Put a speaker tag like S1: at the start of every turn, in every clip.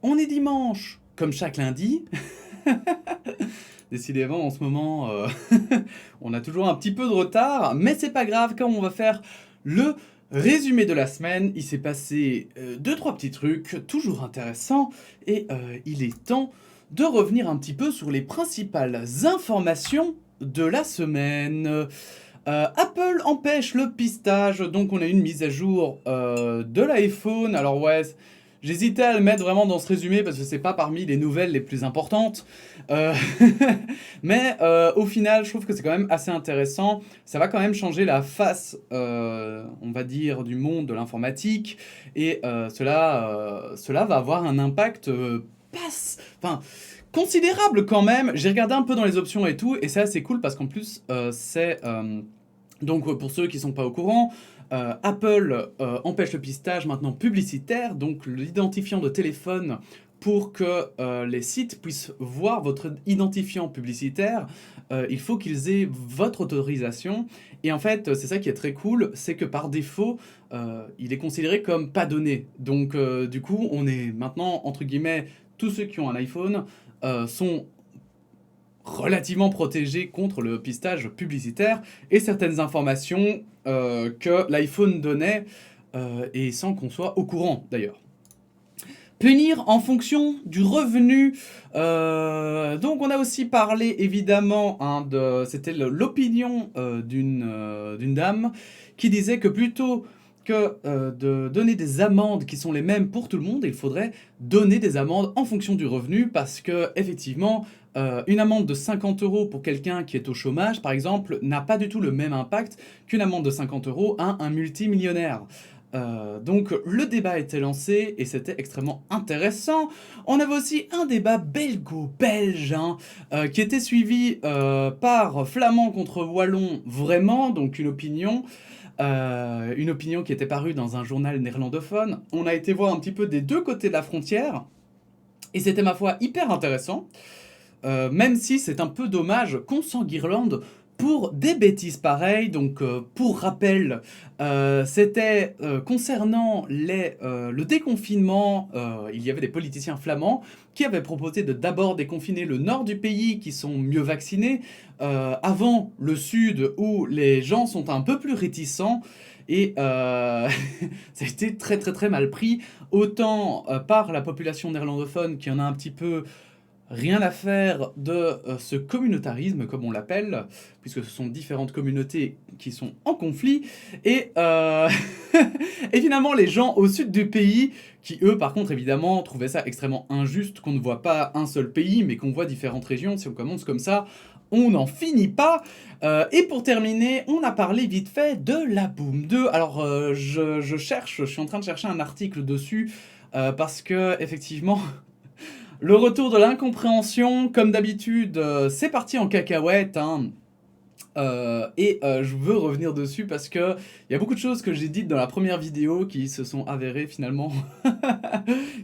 S1: On est dimanche, comme chaque lundi. Décidément, en ce moment, on a toujours un petit peu de retard, mais c'est pas grave, quand on va faire le résumé de la semaine, il s'est passé deux, trois petits trucs, toujours intéressants, et il est temps de revenir un petit peu sur les principales informations de la semaine. Apple empêche le pistage, donc on a une mise à jour de l'iPhone. Alors ouais, j'hésitais à le mettre vraiment dans ce résumé parce que c'est pas parmi les nouvelles les plus importantes. Euh, mais au final, je trouve que c'est quand même assez intéressant. Ça va quand même changer la face, on va dire, du monde de l'informatique. Et cela va avoir un impact enfin, considérable quand même. J'ai regardé un peu dans les options et tout, et c'est assez cool parce qu'en plus, donc pour ceux qui sont pas au courant, Apple empêche le pistage maintenant publicitaire, donc l'identifiant de téléphone pour que les sites puissent voir votre identifiant publicitaire, il faut qu'ils aient votre autorisation. Et en fait, c'est ça qui est très cool, c'est que par défaut, il est considéré comme pas donné. Donc du coup, on est maintenant, entre guillemets, tous ceux qui ont un iPhone sont relativement protégés contre le pistage publicitaire et certaines informations que l'iPhone donnait et sans qu'on soit au courant d'ailleurs. Punir en fonction du revenu. Donc on a aussi parlé évidemment c'était l'opinion d'une dame qui disait que plutôt que de donner des amendes qui sont les mêmes pour tout le monde, il faudrait donner des amendes en fonction du revenu parce que effectivement une amende de 50 euros pour quelqu'un qui est au chômage par exemple n'a pas du tout le même impact qu'une amende de 50 euros à un multimillionnaire. Donc le débat était lancé et c'était extrêmement intéressant. On avait aussi un débat belgo-belge qui était suivi par Flamand contre Wallon vraiment, donc une opinion qui était parue dans un journal néerlandophone. On a été voir un petit peu des deux côtés de la frontière et c'était ma foi hyper intéressant. Même si c'est un peu dommage qu'on s'enguirlande pour des bêtises pareilles. Donc, pour rappel, c'était concernant le déconfinement, il y avait des politiciens flamands qui avaient proposé de d'abord déconfiner le nord du pays qui sont mieux vaccinés, avant le sud où les gens sont un peu plus réticents. Et ça a été très très très mal pris, autant par la population néerlandophone qui en a un petit peu rien à faire de ce communautarisme, comme on l'appelle, puisque ce sont différentes communautés qui sont en conflit, et, et finalement les gens au sud du pays, qui eux par contre évidemment trouvaient ça extrêmement injuste qu'on ne voit pas un seul pays, mais qu'on voit différentes régions. Si on commence comme ça, on n'en finit pas. Et pour terminer, on a parlé vite fait de la Boom 2. Alors je suis en train de chercher un article dessus, parce que effectivement... Le retour de l'incompréhension, comme d'habitude, c'est parti en cacahuète, hein. Je veux revenir dessus parce que il y a beaucoup de choses que j'ai dites dans la première vidéo qui se sont avérées finalement,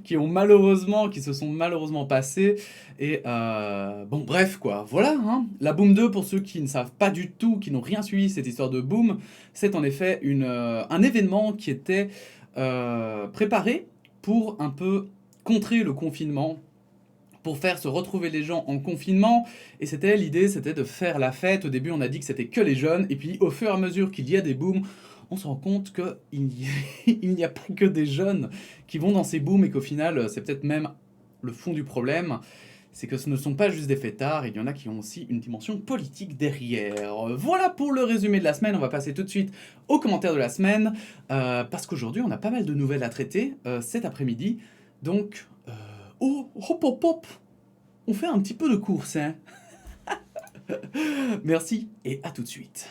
S1: qui se sont malheureusement passées. Et bon, bref, quoi, voilà, hein. La Boom 2, pour ceux qui ne savent pas du tout, qui n'ont rien suivi cette histoire de Boom, c'est en effet un événement qui était préparé pour un peu contrer le confinement, pour faire se retrouver les gens en confinement. Et l'idée, c'était de faire la fête. Au début, on a dit que c'était que les jeunes. Et puis, au fur et à mesure qu'il y a des booms, on se rend compte qu'il n'y a pas que des jeunes qui vont dans ces booms et qu'au final, c'est peut-être même le fond du problème. C'est que ce ne sont pas juste des fêtards, il y en a qui ont aussi une dimension politique derrière. Voilà pour le résumé de la semaine, on va passer tout de suite aux commentaires de la semaine, parce qu'aujourd'hui on a pas mal de nouvelles à traiter cet après-midi. Donc, oh, hop hop hop, on fait un petit peu de course, hein. Merci et à tout de suite.